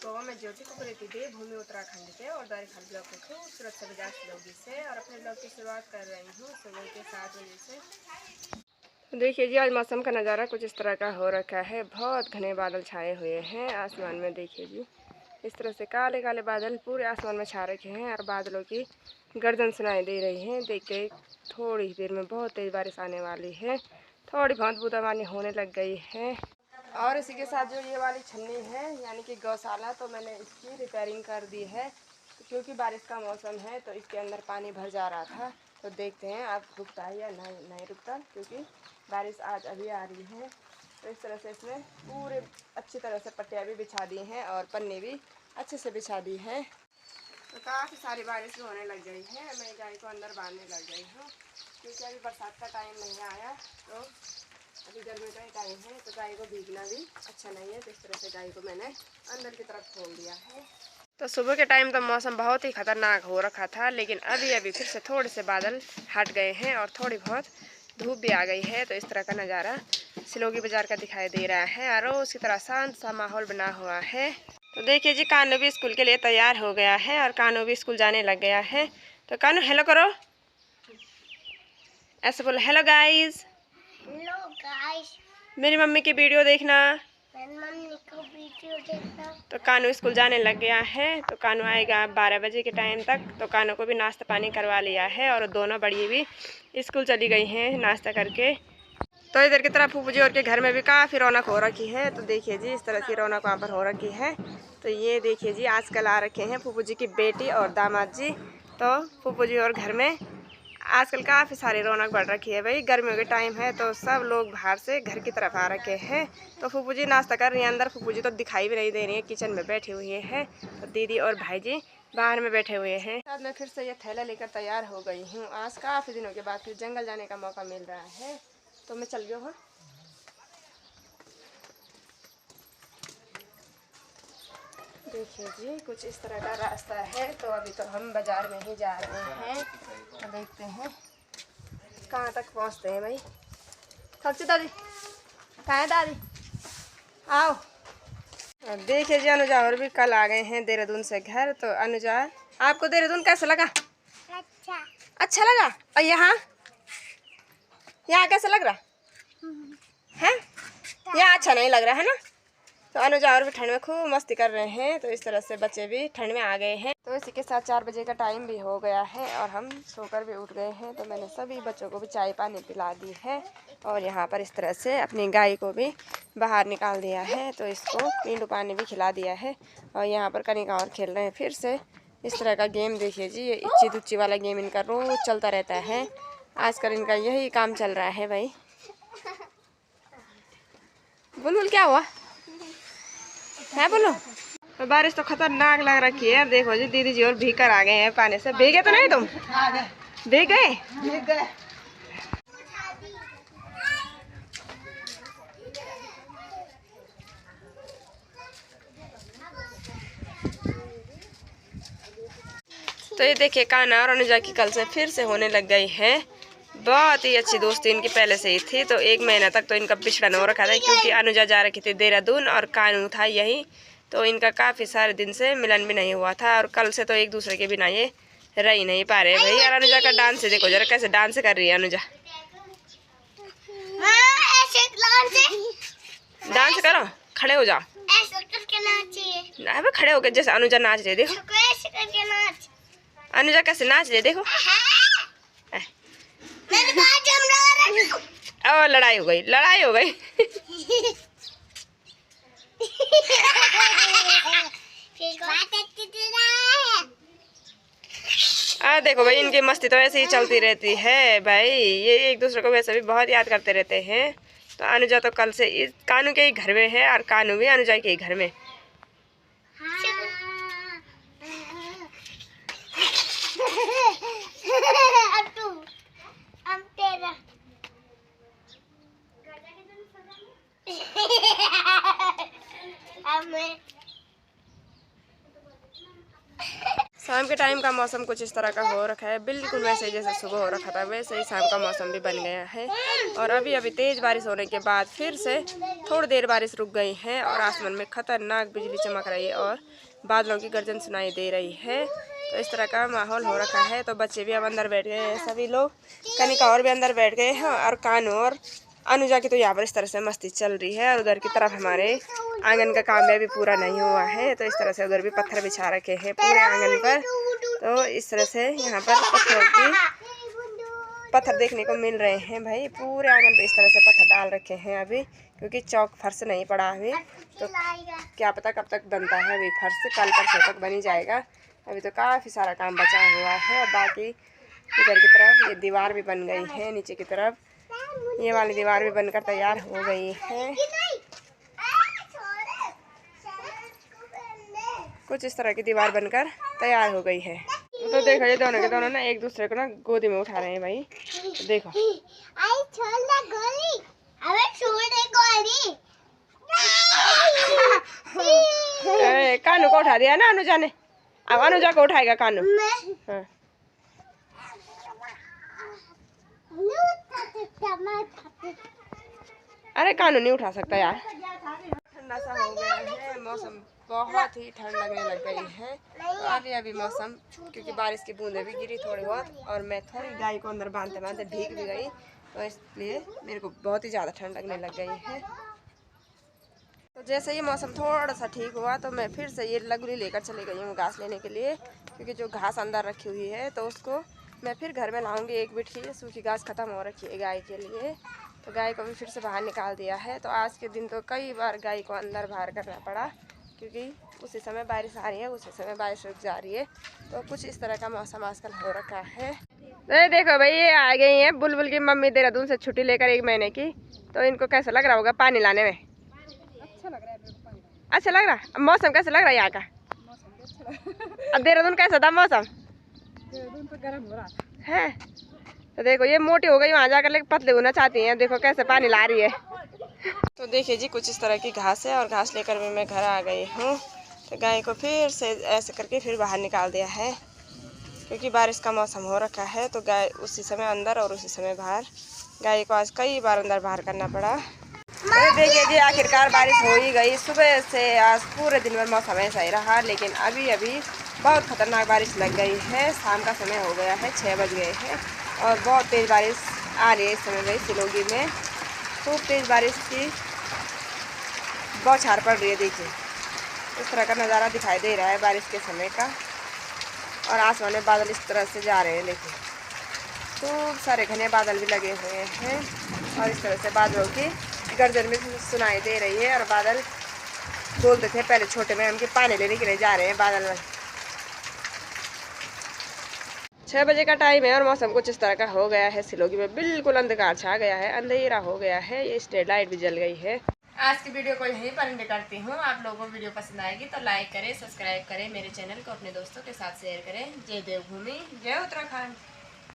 गोवा में ज्योति को रहती थी भूमि उत्तराखंड के और द्वारिखाल ब्लॉक के खूबसूरत से बजाज लोगी से और अपने ब्लॉग की शुरुआत कर रही हूँ सुबह के 7 बजे से। देखिए जी, आज मौसम का नज़ारा कुछ इस तरह का हो रखा है। बहुत घने बादल छाए हुए हैं आसमान में। देखिए जी, इस तरह से काले काले बादल पूरे आसमान में छा रखे हैं और बादलों की गर्दन सुनाई दे रही है। देखिए थोड़ी ही देर में बहुत तेज़ बारिश आने वाली है। थोड़ी बहुत बूंदाबांदी होने लग गई है। और इसी के साथ जो ये वाली छन्नी है यानी कि गौशाला, तो मैंने इसकी रिपेयरिंग कर दी है क्योंकि बारिश का मौसम है तो इसके अंदर पानी भर जा रहा था। तो देखते हैं अब रुकता है या नहीं रुकता, क्योंकि बारिश आज अभी आ रही है। तो इस तरह से इसमें पूरे अच्छी तरह से पट्टियाँ भी बिछा दी हैं और पन्नी भी अच्छे से बिछा दी है। तो काफ़ी सारी बारिश भी होने लग गई है। मैं गाय को अंदर बांधने लग गई हूँ क्योंकि अभी बरसात का टाइम नहीं आया, तो अभी गर्मी का ही टाइम है तो गाय को भीगना भी अच्छा नहीं है। तो इस तरह से गाय को मैंने अंदर की तरफ खोल दिया है। तो सुबह के टाइम तो मौसम बहुत ही खतरनाक हो रखा था, लेकिन अभी फिर से थोड़े से बादल हट गए हैं और थोड़ी बहुत धूप भी आ गई है। तो इस तरह का नज़ारा सिलोगी बाजार का दिखाई दे रहा है और उसी तरह शांत सा माहौल बना हुआ है। तो देखिए जी, कानू भी स्कूल के लिए तैयार हो गया है और कानू भी स्कूल जाने लग गया है। तो कानू हेलो करो, ऐसे बोलो हेलो गाइस। हेलो गाइस, मेरी मम्मी की वीडियो देखना। मेरी मम्मी को वीडियो देखना। तो कानू स्कूल जाने लग गया है। तो कानू आएगा 12 बजे के टाइम तक। तो कानू को भी नाश्ता पानी करवा लिया है और दोनों बड़ी भी स्कूल चली गई हैं नाश्ता करके। तो इधर की तरफ फूफू जी और के घर में भी काफ़ी रौनक हो रखी है। तो देखिए जी, इस तरह की रौनक वहाँ पर हो रखी है। तो ये देखिए जी, आजकल आ रखे हैं फूफू जी की बेटी और दामाद जी। तो फूफू जी और घर में आजकल काफ़ी सारी रौनक बढ़ रखी है। भाई गर्मियों के टाइम है तो सब लोग बाहर से घर की तरफ आ रखे हैं। तो फूफू जी नाश्ता कर रही हैं अंदर। फूफू जी तो दिखाई भी नहीं दे रही है, किचन में बैठे हुए हैं। तो दीदी और भाई जी बाहर में बैठे हुए हैं। साथ में फिर से ये थैला लेकर तैयार हो गई हूँ। आज काफ़ी दिनों के बाद फिर जंगल जाने का मौका मिल रहा है तो मैं चल गई हूँ। देखिए जी, कुछ इस तरह का रास्ता है। तो अभी तो हम बाजार में ही जा रहे हैं। तो देखते हैं कहाँ तक पहुँचते हैं। भाई खर्ची दादी, कहाँ है दादी, आओ। देखिए जी, अनुजा और भी कल आ गए हैं देहरादून से घर। तो अनुजा, आपको देहरादून कैसा लगा? अच्छा लगा। और यहाँ यहाँ कैसा लग रहा है? यहाँ अच्छा नहीं लग रहा है ना? तो अनुजा और भी ठंड में खूब मस्ती कर रहे हैं। तो इस तरह से बच्चे भी ठंड में आ गए हैं। तो इसी के साथ 4 बजे का टाइम भी हो गया है और हम सोकर भी उठ गए हैं। तो मैंने सभी बच्चों को भी चाय पानी पिला दी है और यहाँ पर इस तरह से अपनी गाय को भी बाहर निकाल दिया है। तो इसको नींबू पानी भी खिला दिया है और यहाँ पर कनिका और खेल रहे हैं फिर से इस तरह का गेम। देखिए जी, ये इच्ची दुच्ची वाला गेम इनका रोज चलता रहता है। आजकल इनका यही काम चल रहा है। भाई बुलबुल क्या हुआ है? बोलो। तो बारिश तो खतरनाक लग रखी है। अब देखो जी, दीदी जी और भीग कर आ गए हैं पानी से। भीगे तो नहीं तुम? भीग गए? तो ये देखिए, कान्हा और अनुजा की कल से फिर से होने लग गई है। बहुत ही अच्छी दोस्ती इनकी पहले से ही थी। तो 1 महीना तक तो इनका बिछड़न हो रखा था क्योंकि अनुजा जा रखी थी देहरादून और कानू था यही। तो इनका काफ़ी सारे दिन से मिलन भी नहीं हुआ था और कल से तो एक दूसरे के बिना ये रह ही नहीं पा रहे। भाई और अनुजा का डांस देखो जरा, कैसे डांस कर रही है अनुजा। डांस करो, खड़े हो जाओ। अबे खड़े हो गए जैसे अनुजा नाच रही है। देखो अनुजा कैसे नाच रही है, देखो। ओ लड़ाई हो गई, लड़ाई हो गई। देखो भाई, इनकी मस्ती तो ऐसे ही चलती रहती है। भाई ये एक दूसरे को वैसे भी बहुत याद करते रहते हैं। तो अनुजा तो कल से इस कानू के ही घर में है और कानू भी अनुजा के ही घर में। शाम के टाइम का मौसम कुछ इस तरह का हो रखा है, बिल्कुल वैसे जैसे सुबह हो रखा था वैसे ही शाम का मौसम भी बन गया है। और अभी अभी तेज़ बारिश होने के बाद फिर से थोड़ी देर बारिश रुक गई है और आसमान में खतरनाक बिजली चमक रही है और बादलों की गर्जन सुनाई दे रही है। तो इस तरह का माहौल हो रखा है। तो बच्चे भी अब अंदर बैठ गए हैं, सभी लोग, कनिका और भी अंदर बैठ गए हैं और कानू और अनुजा की तो यहाँ पर इस तरह से मस्ती चल रही है। और उधर की तरफ हमारे आंगन का काम भी अभी पूरा नहीं हुआ है, तो इस तरह से उधर भी पत्थर बिछा रखे हैं पूरे आंगन पर। तो इस तरह से यहाँ पर पत्थर देखने को मिल रहे हैं भाई, पूरे आंगन पे इस तरह से पत्थर डाल रखे हैं अभी, क्योंकि चौक फर्श नहीं पड़ा अभी, तो क्या पता कब तक बनता है अभी फर्श, कल परसों तक बनी जाएगा। अभी तो काफ़ी सारा काम बचा हुआ है। और बाकी इधर की तरफ ये दीवार भी बन गई है, नीचे की तरफ ये वाली दीवार भी बनकर तैयार हो गई है। कुछ इस तरह की दीवार बनकर तैयार हो गई है। तो देखो ये दोनों के दोनों ना एक दूसरे को ना गोदी में उठा रहे हैं भाई। तो देखो कानू को उठा दिया ना अनुजा ने, अब अनुजा को उठाएगा कानू। हाँ। अरे कानू नहीं उठा सकता यार। ठंडा सा हो गया है, मौसम बहुत ही ठंड लगने लग गई है। तो अभी अभी मौसम, क्योंकि बारिश की बूंदें भी गिरी थोड़ी बहुत और मैं थोड़ी गाय को अंदर बांधते बांधते भीग भी गई, तो इसलिए मेरे को बहुत ही ज़्यादा ठंड लगने लग गई है। तो जैसे ही मौसम थोड़ा सा ठीक हुआ तो मैं फिर से ये लगुली लेकर चली गई हूँ घास लेने के लिए, क्योंकि जो घास अंदर रखी हुई है तो उसको मैं फिर घर में लाऊंगी। एक बिट्ठी सूखी घास ख़त्म हो रखी है गाय के लिए, तो गाय को भी फिर से बाहर निकाल दिया है। तो आज के दिन तो कई बार गाय को अंदर बाहर करना पड़ा, क्योंकि उसी समय बारिश आ रही है, उसी समय बारिश रुक जा रही है। तो कुछ इस तरह का मौसम आजकल हो रखा है। तो देखो भाई ये आ गई हैं बुलबुल की मम्मी देहरादून से छुट्टी लेकर 1 महीने की। तो इनको कैसा लग रहा होगा पानी लाने में? अच्छा लग रहा है। मौसम कैसा लग रहा है यहाँ का? अब देहरादून कैसा था मौसम? देहरादून तो गर्म हो रहा है। तो देखो ये मोटी हो गई, वहाँ जाकर लेकर पतले होना चाहती हैं। देखो कैसे पानी ला रही है। तो देखिए जी कुछ इस तरह की घास है और घास लेकर भी मैं घर आ गई हूँ। तो गाय को फिर से ऐसे करके फिर बाहर निकाल दिया है, क्योंकि बारिश का मौसम हो रखा है। तो गाय उसी समय अंदर और उसी समय बाहर, गाय को आज कई बार अंदर बाहर करना पड़ा। तो देखिए जी आखिरकार बारिश हो ही गई। सुबह से आज पूरे दिन में मौसम ऐसा ही रहा, लेकिन अभी अभी बहुत खतरनाक बारिश लग गई है। शाम का समय हो गया है, 6 बज गए हैं और बहुत तेज़ बारिश आ रही है इस समय भाई सिलोगी में। खूब तेज़ बारिश की बौछार पड़ रही है। देखिए इस तरह का नज़ारा दिखाई दे रहा है बारिश के समय का। और आसमान में बादल इस तरह से जा रहे हैं, देखिए खूब सारे घने बादल भी लगे हुए हैं और इस तरह से बादलों की गर्जन भी सुनाई दे रही है। और बादल बोलते थे पहले छोटे में हम कि पानी लेने के लिए जा रहे हैं बादल में। 6 बजे का टाइम है और मौसम कुछ इस तरह का हो गया है। सिलोगी में बिल्कुल अंधकार छा गया है, अंधेरा हो गया है, ये स्ट्रीट लाइट भी जल गई है। आज की वीडियो को यहीं पर एंड करती हूँ। आप लोगों को वीडियो पसंद आएगी तो लाइक करें, सब्सक्राइब करें, मेरे चैनल को अपने दोस्तों के साथ शेयर करें। जय देवभूमि, जय उत्तराखंड।